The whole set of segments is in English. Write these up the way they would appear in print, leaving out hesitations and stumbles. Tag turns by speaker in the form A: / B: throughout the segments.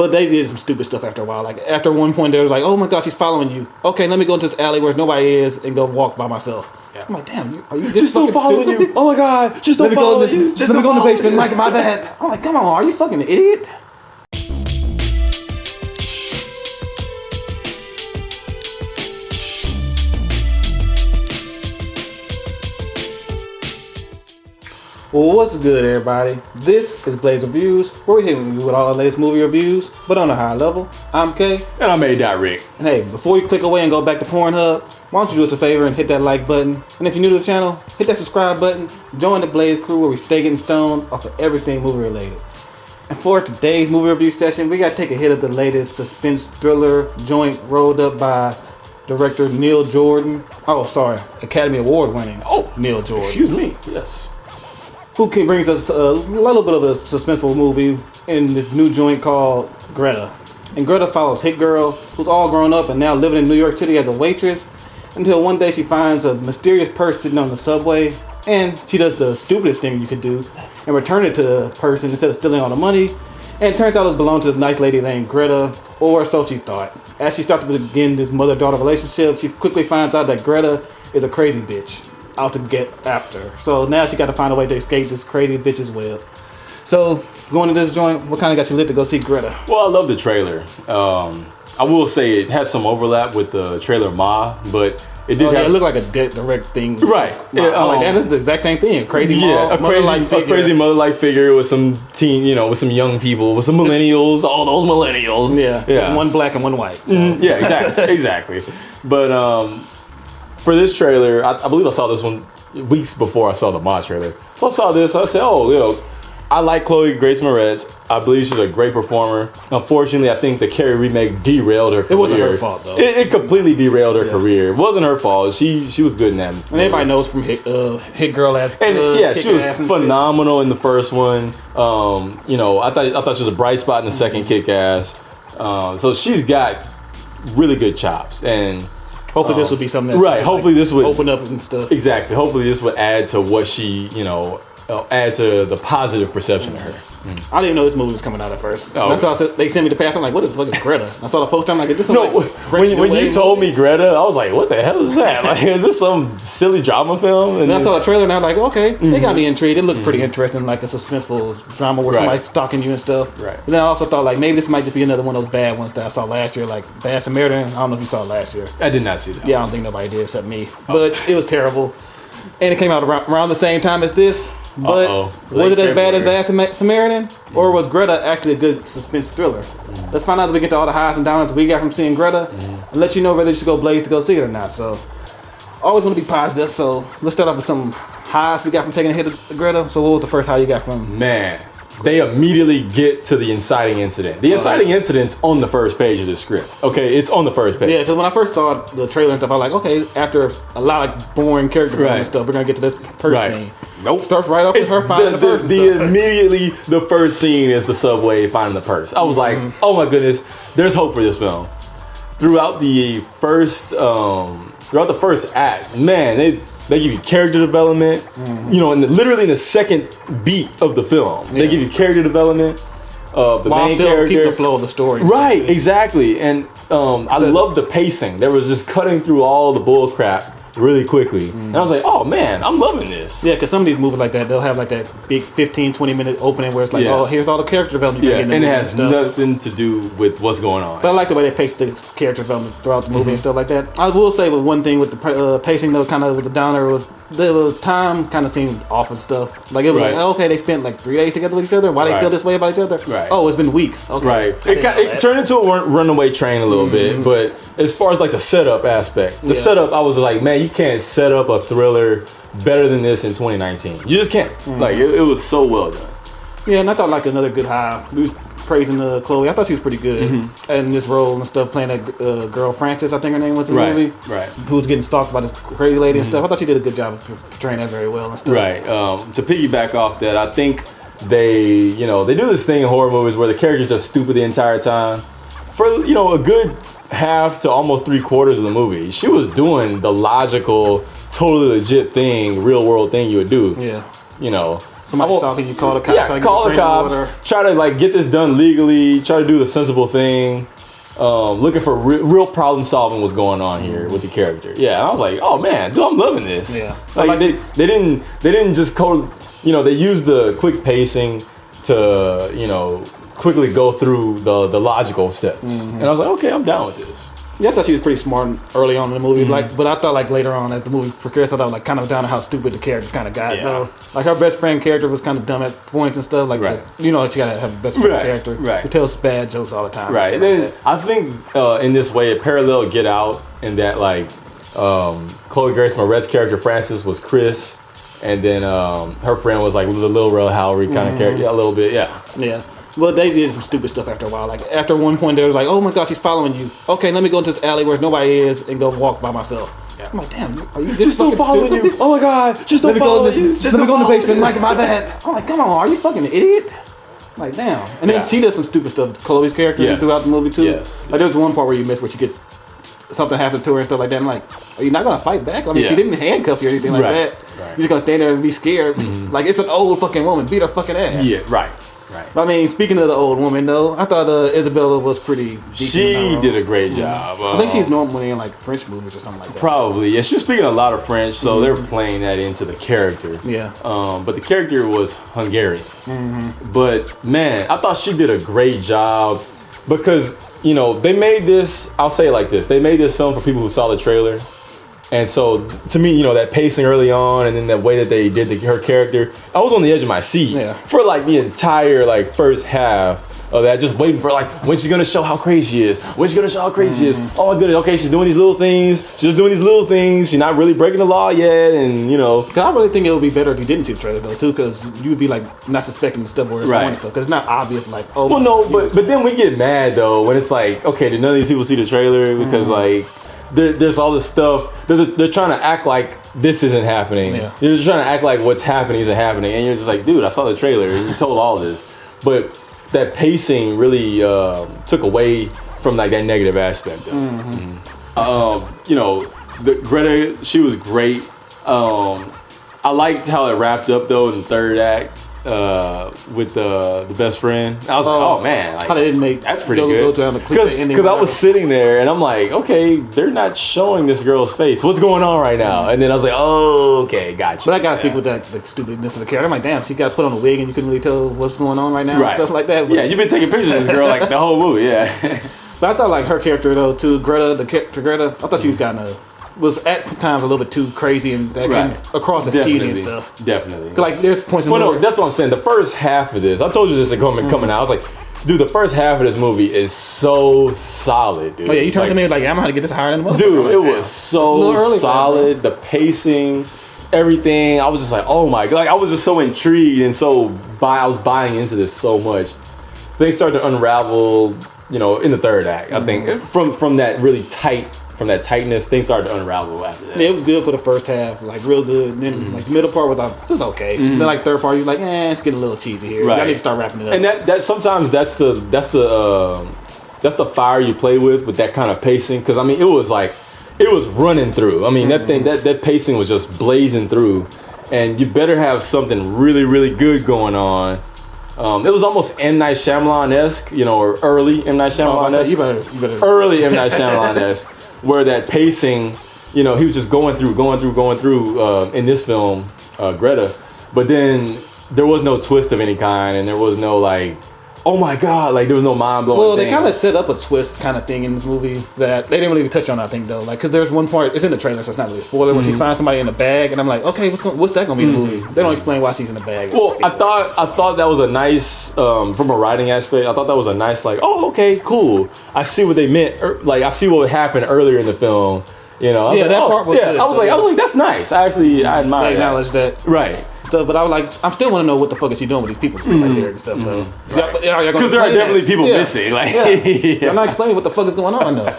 A: But they did some stupid stuff after a while. Like after one point, they was like, "Oh my gosh, she's following you. Okay, let me go into this alley where nobody is and go walk by myself." Yeah. I'm like, "Damn, are you this
B: still following
A: stupid?
B: you? Oh my god, she's still following you.
A: Let me go in the basement. Like my bad." I'm like, "Come on, are you fucking an idiot?" Well, what's good, everybody? This is Blaze Reviews, where we hitting you with all the latest movie reviews, but on a high level. I'm Kay.
B: And I'm A.Rick.
A: And hey, before you click away and go back to Pornhub, why don't you do us a favor and hit that like button? And if you're new to the channel, hit that subscribe button. Join the Blaze crew where we stay getting stoned off of everything movie related. And for today's movie review session, we gotta take a hit of the latest suspense thriller joint rolled up by director Neil Jordan. Oh, sorry, Academy Award winning.
B: Oh,
A: Neil Jordan.
B: Excuse me. Yes.
A: Who brings us a little bit of a suspenseful movie in this new joint called Greta. And Greta follows hit girl who's all grown up and now living in New York City as a waitress until one day she finds a mysterious purse sitting on the subway, and she does the stupidest thing you could do and return it to the person instead of stealing all the money. And it turns out it belonged to this nice lady named Greta, or so she thought. As she starts to begin this mother-daughter relationship, she quickly finds out that Greta is a crazy bitch out to get after her. So now she got to find a way to escape this crazy bitch's web. So going to this joint, what kind of got you lit to go see Greta?
B: Well, I love the trailer. I will say it had some overlap with the trailer Ma, but it did have.
A: It looked like a direct thing.
B: Right.
A: I'm like, that is the exact same thing. Crazy
B: yeah,
A: mom,
B: a crazy mother-like figure with some teen, with some young people, with some millennials, all those millennials.
A: Yeah. There's one black and one white. So.
B: Yeah, exactly. But for this trailer, I believe I saw this one weeks before I saw the Ma trailer. So I saw this, I said, I like Chloe Grace Moretz. I believe she's a great performer. Unfortunately, I think the Carrie remake derailed her career.
A: It wasn't her fault, though.
B: It completely derailed her career. It wasn't her fault. She was good in that movie.
A: And everybody knows from Hit Girl as
B: and she was phenomenal in the first one. I thought she was a bright spot in the second Kick-Ass. So she's got really good chops, and
A: hopefully this would be something
B: that's hopefully this would
A: open up and stuff.
B: Exactly. Hopefully this would add to what she, add to the positive perception of her.
A: I didn't even know this movie was coming out at first.
B: Oh,
A: That's why they sent me the pass. I'm like, what the fuck is Greta? I saw the poster. I'm like, is this some
B: when you told me Greta, I was like, what the hell is that? Like, is this some silly drama film?
A: And I saw the trailer and I was like, okay, they got me intrigued. It looked pretty interesting, like a suspenseful drama where somebody's stalking you and stuff.
B: Right.
A: But then I also thought like maybe this might just be another one of those bad ones that I saw last year, like Bad Samaritan. I don't know if you saw it last year.
B: I did not see that.
A: Yeah, I don't think nobody did except me. But it was terrible. And it came out around the same time as this. But was it as bad as Bad Samaritan? Or was Greta actually a good suspense thriller? Let's find out as we get to all the highs and downs we got from seeing Greta and let you know whether you should go Blaze to go see it or not. So, always want to be positive. So, let's start off with some highs we got from taking a hit of Greta. So, what was the first high you got from?
B: Man, they immediately get to the inciting incident. The inciting incident's on the first page of the script. Okay, it's on the first page.
A: Yeah, so when I first saw the trailer and stuff, I was like, okay, after a lot of boring character development and stuff, we're going to get to this purse scene.
B: Nope.
A: Starts right off with her finding the purse.
B: Immediately, the first scene is the subway finding the purse. I was like, oh my goodness, there's hope for this film. Throughout the first act, man, they give you character development, literally in the second beat of the film. They give you character development of the main character.
A: Keep the flow of the story.
B: Right, exactly. And I love the pacing. There was just cutting through all the bull crap really quickly. And I was like, oh man, I'm loving this.
A: Yeah, because some of these movies like that, they'll have like that big 15-20 minute opening where it's like, oh, here's all the character development you're getting.
B: And it has nothing to do with what's going on.
A: But I like the way they pace the character development throughout the movie and stuff like that. I will say with one thing with the pacing though, kind of with the downer, was the time kind of seemed off and stuff. Like it was like, okay, they spent like 3 days together with each other. Why they feel this way about each other?
B: Right.
A: Oh, it's been weeks. Okay.
B: Right. It turned into a runaway train a little bit, but as far as like the setup aspect, the setup, I was like, man, you can't set up a thriller better than this in 2019. You just can't. Like it was so well done.
A: Yeah, and I thought like another good high. We was praising Chloe. I thought she was pretty good in this role and stuff, playing that girl Frances, I think her name was in the movie.
B: Right.
A: Who was getting stalked by this crazy lady and stuff. I thought she did a good job of portraying that very well and stuff.
B: Right. To piggyback off that, I think they do this thing in horror movies where the characters are stupid the entire time. For a good half to almost 3/4 of the movie, she was doing the logical, totally legit thing, real world thing you would do.
A: Yeah. Somebody stalking you, call the cops.
B: Yeah, call the cops. Try to like get this done legally. Try to do the sensible thing. Looking for real problem solving was going on here with the character. Yeah, and I was like, oh man, dude, I'm loving this.
A: Yeah,
B: like they didn't just code. You know, they used the quick pacing to quickly go through the logical steps. And I was like, okay, I'm down with this.
A: Yeah, I thought she was pretty smart early on in the movie. But I thought like later on as the movie progressed, I thought like kind of down to how stupid the characters kind of got. Though, like her best friend character was kind of dumb at points and stuff. Like she gotta have a best friend character who tells bad jokes all the time.
B: Right. And then I think in this way it paralleled Get Out in that like Chloe Grace Moretz's character Frances was Chris, and then her friend was like the Lil Rel Howery kind of character. Yeah, a little bit. Yeah.
A: Well, they did some stupid stuff after a while. Like after one point, they was like, "Oh my gosh, she's following you." Okay, let me go into this alley where nobody is and go walk by myself. Yeah. I'm like, damn, are you just
B: still following
A: stupid?
B: you? Oh my god, just don't follow you.
A: Let me go in the basement. Like my bad. I'm like, come on, are you fucking an idiot? Like damn. And then she does some stupid stuff. Chloe's character throughout the movie too.
B: Yes.
A: Like there's one part where you miss where she gets something happened to her and stuff like that. I'm like, are you not gonna fight back? I mean, she didn't handcuff you or anything like that. Right. You're just gonna stand there and be scared. Like it's an old fucking woman. Beat her fucking ass.
B: Yeah. Right.
A: I mean, speaking of the old woman, though, I thought Isabella was pretty decent.
B: She did a great job.
A: I think she's normally in like French movies or something like that.
B: Probably, yeah. She's speaking a lot of French, so they're playing that into the character.
A: Yeah.
B: But the character was Hungarian. But man, I thought she did a great job because they made this. I'll say it like this: they made this film for people who saw the trailer. And so, to me, that pacing early on, and then the way that they did her character, I was on the edge of my seat for like the entire like first half of that, just waiting for like when she's gonna show how crazy she is. When she's gonna show how crazy she is. Oh my goodness, okay, she's doing these little things. She's just doing these little things. She's not really breaking the law yet, and Cause
A: I really think it would be better if you didn't see the trailer though, too, because you would be like not suspecting the stuff where it's going stuff, because it's not obvious. Like, oh.
B: Well, no, but then we get mad though when it's like, okay, did none of these people see the trailer? Because like. There's all this stuff. They're trying to act like this isn't happening. Yeah. They're trying to act like what's happening isn't happening. And you're just like, dude, I saw the trailer. You told all this. But that pacing really took away from like that negative aspect. The Greta, she was great. I liked how it wrapped up though in the third act. With the best friend, I was like, oh man, like,
A: how they didn't make
B: that's pretty good. Because I was sitting there and I'm like, okay, they're not showing this girl's face. What's going on right now? And then I was like, oh, okay, gotcha.
A: But I gotta speak with that like stupidness of the character. I'm like, damn, she got put on a wig and you couldn't really tell what's going on right now, and stuff like that. But,
B: yeah, you've been taking pictures of this girl like the whole movie, yeah.
A: But I thought like her character though, too, Greta, the character Greta, I thought she was kind of. Was at times a little bit too crazy and that came across as cheesy and stuff.
B: Definitely.
A: Like there's points in
B: the movie. No, that's what I'm saying. The first half of this, I told you this coming out. I was like, dude, the first half of this movie is so solid, dude.
A: Oh yeah, you turned to me like, I'm gonna get this higher than the motherfucker.
B: Dude, it was so solid. The pacing, everything. I was just like, oh my god. Like, I was just so intrigued and I was buying into this so much. Things started to unravel, in the third act. I think from that really tight. From that tightness, things started to unravel after that.
A: Yeah, it was good for the first half, like real good. And then like the middle part was okay. Then like third part, you're like, it's getting a little cheesy here. I need to start wrapping it up.
B: And that sometimes that's the fire you play with that kind of pacing. Because I mean, it was running through. I mean, that thing that pacing was just blazing through, and you better have something really really good going on. It was almost M. Night Shyamalan-esque, or early M. Night Shyamalan-esque.
A: You better.
B: Early M. Night Shyamalan-esque. Where that pacing, he was just going through in this film, Greta. But then there was no twist of any kind, and there was no like, oh my god, like there was no mind blowing.
A: Well, they kind of set up a twist kind of thing in this movie that they didn't really touch on. I think though, like because there's one part, it's in the trailer, so it's not really a spoiler. When she finds somebody in a bag, and I'm like, okay, what's that gonna be in the movie? They don't explain why she's in the bag.
B: Well, I thought that was a nice, from a writing aspect, I thought that was a nice like, oh okay, cool. I see what they meant. Like I see what happened earlier in the film.
A: That part was good.
B: I was like, that's nice. I admire
A: that. Acknowledge that.
B: Right.
A: But I was like, I still want to know what the fuck is she doing with these people right there and stuff though.
B: Because there are definitely people missing. Like,
A: I'm not explaining what the fuck is going on though.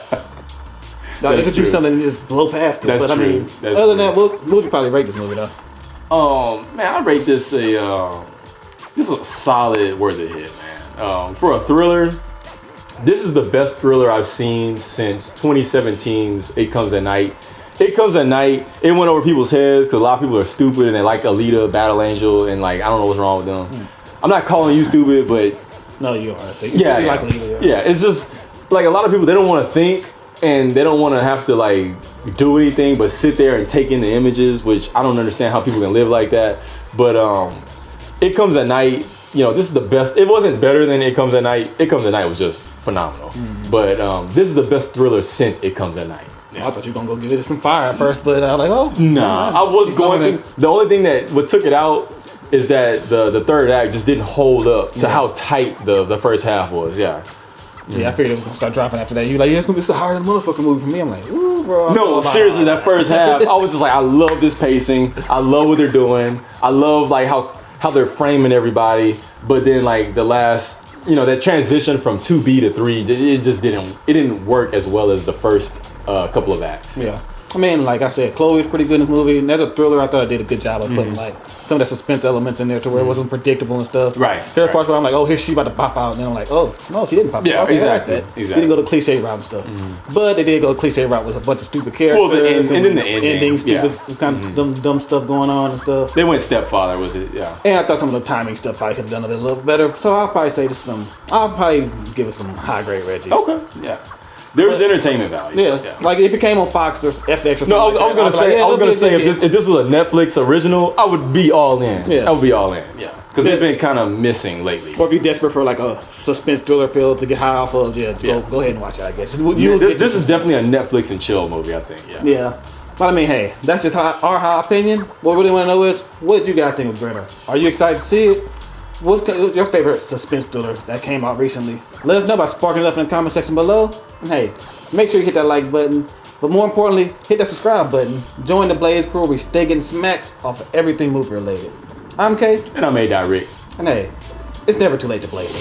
A: They'll introduce something and just blow past it.
B: That's
A: but
B: true.
A: I mean, other than that, what would you probably rate this movie though?
B: Man, I rate this this is a solid worthy hit, man. For a thriller, this is the best thriller I've seen since 2017's It Comes at Night. It Comes at Night. It went over people's heads because a lot of people are stupid and they like Alita, Battle Angel, and like I don't know what's wrong with them. I'm not calling you stupid, but
A: No, you are.
B: yeah,
A: You
B: yeah.
A: like Alita,
B: Yeah, it's just like a lot of people, they don't want to think and they don't want to have to like do anything but sit there and take in the images, which I don't understand how people can live like that. But It Comes at Night, you know, this is the best. It wasn't better than It Comes at Night. It Comes at Night was just phenomenal. But this is the best thriller since It Comes at Night.
A: I thought you were gonna go give it some fire at first, but I was like, oh.
B: Nah, I was going to. The only thing that what took it out is that the third act just didn't hold up to how tight the first half was. Yeah.
A: Yeah, I figured it was gonna start dropping after that. You like, yeah, it's gonna be so hard than a motherfucking movie for me. I'm like, ooh, bro.
B: No, seriously, that first half, I was just like, I love this pacing. I love what they're doing. I love like how they're framing everybody. But then like the last, you know, that transition from 2B to 3, it just didn't work as well as the first couple of acts.
A: Yeah. I mean, like I said, Chloe's pretty good in this movie. And as a thriller, I thought I did a good job of putting like some of the suspense elements in there to where it wasn't predictable and stuff.
B: Right.
A: There's parts where I'm like, oh, here's she about to pop out. And then I'm like, oh, no, she didn't pop out.
B: Yeah,
A: Okay,
B: exactly.
A: I like that. They didn't go the cliche route and stuff. But they did go the cliche route with a bunch of stupid characters.
B: Well, and then the ending,
A: stupid, kind of dumb stuff going on and stuff.
B: They went stepfather with it, yeah.
A: And I thought some of the timing stuff probably could have done a little better. So I'll probably say I'll probably give it some high grade Reggie.
B: Okay, yeah. There's entertainment value.
A: Yeah. Like if it came on Fox or FX or something.
B: No, I was gonna say if this was a Netflix original, I would be all in.
A: Yeah.
B: I would be all in. Yeah. Because they've been kind of missing lately.
A: Or if you're desperate for like a suspense thriller feel to get high off of, go ahead and watch it, I guess.
B: This is definitely a Netflix and chill movie, I think. Yeah.
A: Yeah. But I mean, hey, that's just our high opinion. What we really want to know is, what did you guys think of Greta? Are you excited to see it? What's your favorite suspense thriller that came out recently? Let us know by sparking it up in the comment section below. And hey, make sure you hit that like button. But more importantly, hit that subscribe button. Join the Blaze crew where we stay getting smacked off of everything movie related. I'm Kay.
B: And I'm A. Rick.
A: And hey, it's never too late to blaze.